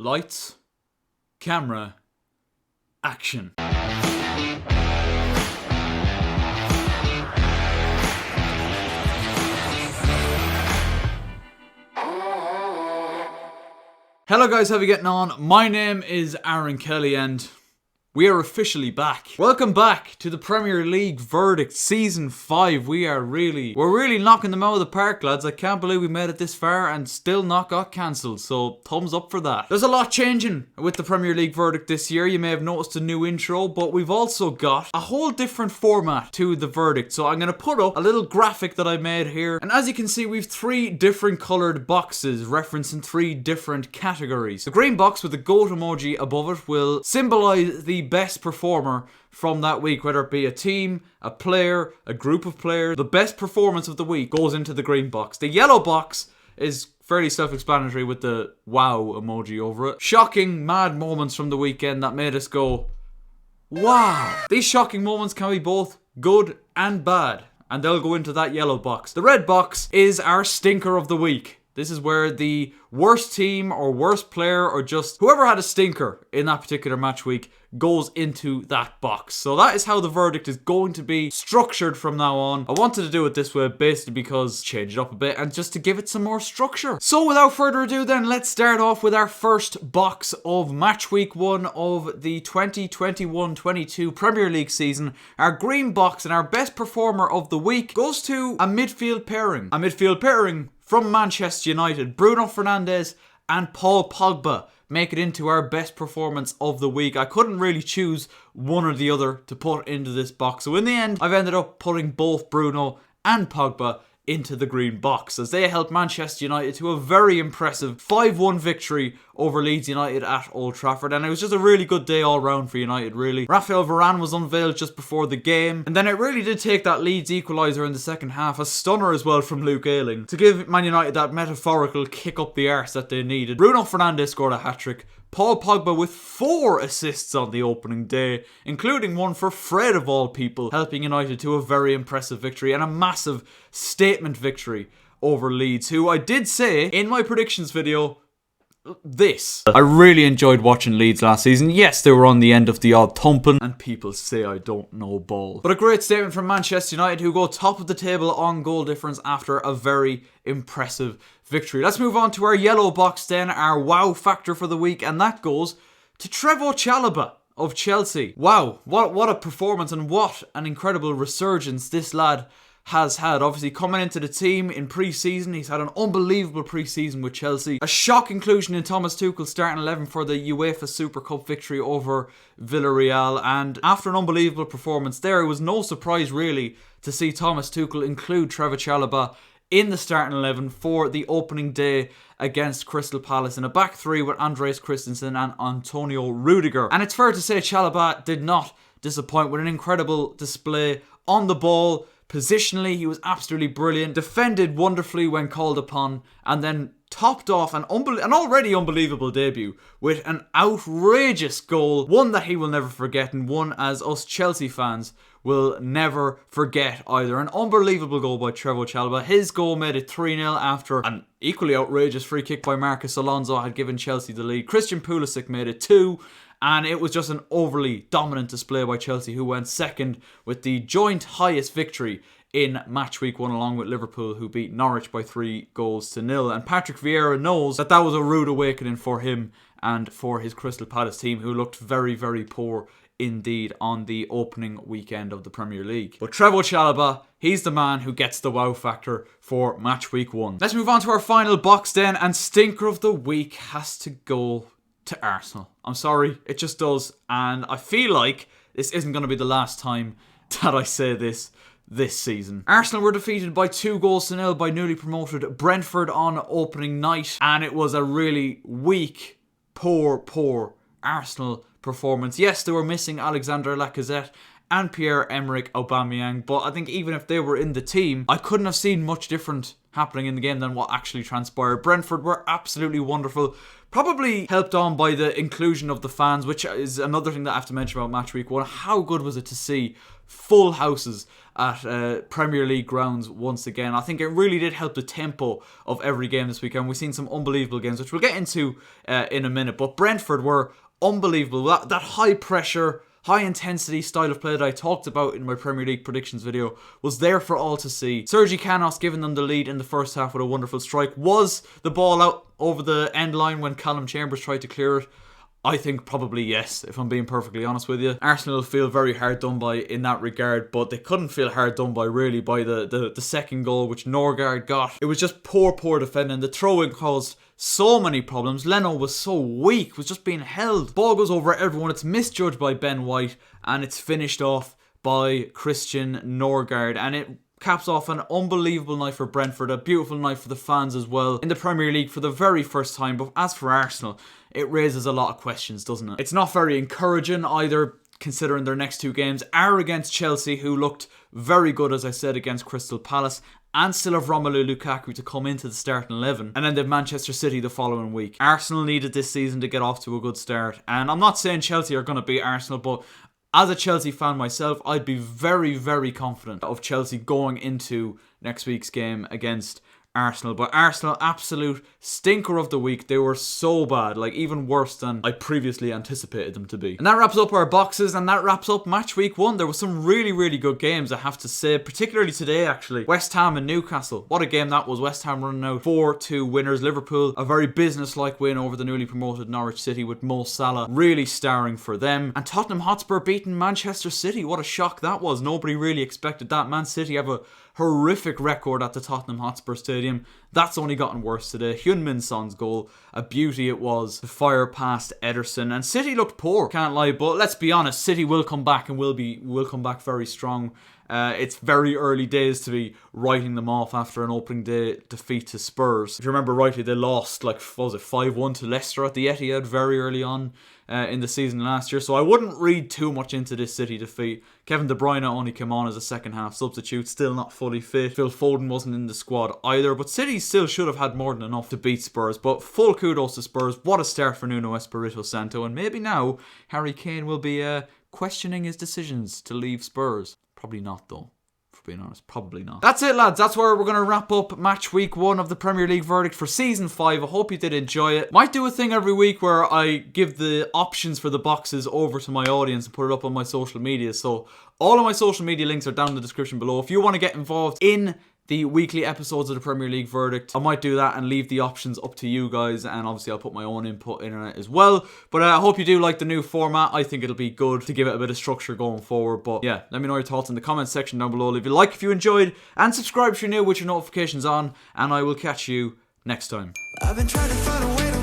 Lights, camera, action. Hello guys, how are you getting on? My name is Aaron Kelly and we are officially back. Welcome back to the Premier League Verdict Season 5. We're really knocking them out of the park, lads. I can't believe we made it this far and still not got cancelled, so thumbs up for that. There's a lot changing with the Premier League Verdict this year. You may have noticed a new intro, but we've also got a whole different format to the verdict. So I'm going to put up a little graphic that I made here, and as you can see, we've 3 different coloured boxes referencing 3 different categories. The green box with the goat emoji above it will symbolise the best performer from that week, whether it be a team, a player, a group of players. The best performance of the week goes into the green box. The yellow box is fairly self-explanatory with the wow emoji over it. Shocking, mad moments from the weekend that made us go, wow. These shocking moments can be both good and bad, and they'll go into that yellow box. The red box is our stinker of the week. This is where the worst team or worst player or just whoever had a stinker in that particular match week goes into that box. So that is how the verdict is going to be structured from now on. I wanted to do it this way basically because change it up a bit and just to give it some more structure. So without further ado then, let's start off with our first box of match week 1 of the 2021-22 Premier League season. Our green box and our best performer of the week goes to a midfield pairing. A midfield pairing from Manchester United. Bruno Fernandes and Paul Pogba make it into our best performance of the week. I couldn't really choose one or the other to put into this box. So in the end, I've ended up putting both Bruno and Pogba into the green box as they helped Manchester United to a very impressive 5-1 victory over Leeds United at Old Trafford, and it was just a really good day all round for United, really. Raphael Varane was unveiled just before the game, and then it really did take that Leeds equaliser in the second half, a stunner as well from Luke Ayling, to give Man United that metaphorical kick up the arse that they needed. Bruno Fernandes scored a hat-trick. Paul Pogba with 4 assists on the opening day, including one for Fred of all people, helping United to a very impressive victory and a massive statement victory over Leeds, who I did say in my predictions video this. I really enjoyed watching Leeds last season. Yes, they were on the end of the odd thumping, and people say I don't know ball. But a great statement from Manchester United, who go top of the table on goal difference after a very impressive victory. Let's move on to our yellow box then, our wow factor for the week, and that goes to Trevoh Chalobah of Chelsea. Wow, what a performance and what an incredible resurgence this lad has had. Obviously coming into the team in pre-season, he's had an unbelievable pre-season with Chelsea. A shock inclusion in Thomas Tuchel's starting 11 for the UEFA Super Cup victory over Villarreal, and after an unbelievable performance there, it was no surprise really to see Thomas Tuchel include Trevoh Chalobah in the starting 11 for the opening day against Crystal Palace in a back 3 with Andreas Christensen and Antonio Rudiger. And it's fair to say Chalobah did not disappoint with an incredible display on the ball. Positionally, he was absolutely brilliant, defended wonderfully when called upon, and then topped off an already unbelievable debut with an outrageous goal, one that he will never forget, and one as us Chelsea fans will never forget either. An unbelievable goal by Trevoh Chalobah. His goal made it 3-0 after an equally outrageous free kick by Marcus Alonso had given Chelsea the lead. Christian Pulisic made it 2. And it was just an overly dominant display by Chelsea, who went second with the joint highest victory in match week 1 along with Liverpool, who beat Norwich by 3-0. And Patrick Vieira knows that was a rude awakening for him and for his Crystal Palace team, who looked very, very poor indeed on the opening weekend of the Premier League. But Trevoh Chalobah, he's the man who gets the wow factor for match week 1. Let's move on to our final box then, and stinker of the week has to go to Arsenal. I'm sorry, it just does, and I feel like this isn't going to be the last time that I say this season. Arsenal were defeated by 2-0 by newly promoted Brentford on opening night, and it was a really weak, poor Arsenal performance. Yes, they were missing Alexander Lacazette and Pierre-Emerick Aubameyang. But I think even if they were in the team, I couldn't have seen much different happening in the game than what actually transpired. Brentford were absolutely wonderful. Probably helped on by the inclusion of the fans, which is another thing that I have to mention about match week 1. How good was it to see full houses at Premier League grounds once again? I think it really did help the tempo of every game this weekend. We've seen some unbelievable games, which we'll get into in a minute. But Brentford were unbelievable. That high pressure, high intensity style of play that I talked about in my Premier League predictions video was there for all to see. Sergi Canos giving them the lead in the first half with a wonderful strike. Was the ball out over the end line when Callum Chambers tried to clear it? I think probably yes, if I'm being perfectly honest with you. Arsenal feel very hard done by in that regard, but they couldn't feel hard done by really by the second goal which Norgard got. It was just poor defending. The throw-in caused so many problems. Leno was so weak, was just being held. Ball goes over everyone. It's misjudged by Ben White and it's finished off by Christian Norgard, and it caps off an unbelievable night for Brentford, a beautiful night for the fans as well in the Premier League for the very first time. But as for Arsenal, it raises a lot of questions, doesn't it? It's not very encouraging either, considering their next two games are against Chelsea, who looked very good, as I said, against Crystal Palace, and still have Romelu Lukaku to come into the starting 11. And then they have Manchester City the following week. Arsenal needed this season to get off to a good start. And I'm not saying Chelsea are going to beat Arsenal, but as a Chelsea fan myself, I'd be very confident of Chelsea going into next week's game against Arsenal. But Arsenal, absolute stinker of the week. They were so bad, like even worse than I previously anticipated them to be. And that wraps up our boxes, and that wraps up match week 1. There were some really good games, I have to say, particularly today actually. West Ham and Newcastle. What a game that was. West Ham running out 4-2 winners. Liverpool, a very business-like win over the newly promoted Norwich City with Mo Salah really starring for them. And Tottenham Hotspur beating Manchester City. What a shock that was. Nobody really expected that. Man City have a horrific record at the Tottenham Hotspur Stadium. That's only gotten worse today. Heung-min Son's goal, a beauty it was. The fire past Ederson, and City looked poor, can't lie, but let's be honest, City will come back and will come back very strong. It's very early days to be writing them off after an opening day defeat to Spurs. If you remember rightly, they lost, like, what was it, 5-1 to Leicester at the Etihad very early on in the season last year. So I wouldn't read too much into this City defeat. Kevin De Bruyne only came on as a second half substitute, still not fully fit. Phil Foden wasn't in the squad either, but City still should have had more than enough to beat Spurs. But full kudos to Spurs. What a start for Nuno Espirito Santo, and maybe now Harry Kane will be questioning his decisions to leave Spurs. Probably not though, for being honest, probably not. That's it, lads. That's where we're going to wrap up match week 1 of the Premier League verdict for season 5. I hope you did enjoy it. Might do a thing every week where I give the options for the boxes over to my audience and put it up on my social media. So all of my social media links are down in the description below. If you want to get involved in the weekly episodes of the Premier League verdict, I might do that and leave the options up to you guys, and obviously I'll put my own input in it as well. But I hope you do like the new format. I think it'll be good to give it a bit of structure going forward. But yeah, let me know your thoughts in the comments section down below. Leave a like if you enjoyed, and subscribe if you're new with your notifications on, and I will catch you next time. I've been trying to find a way to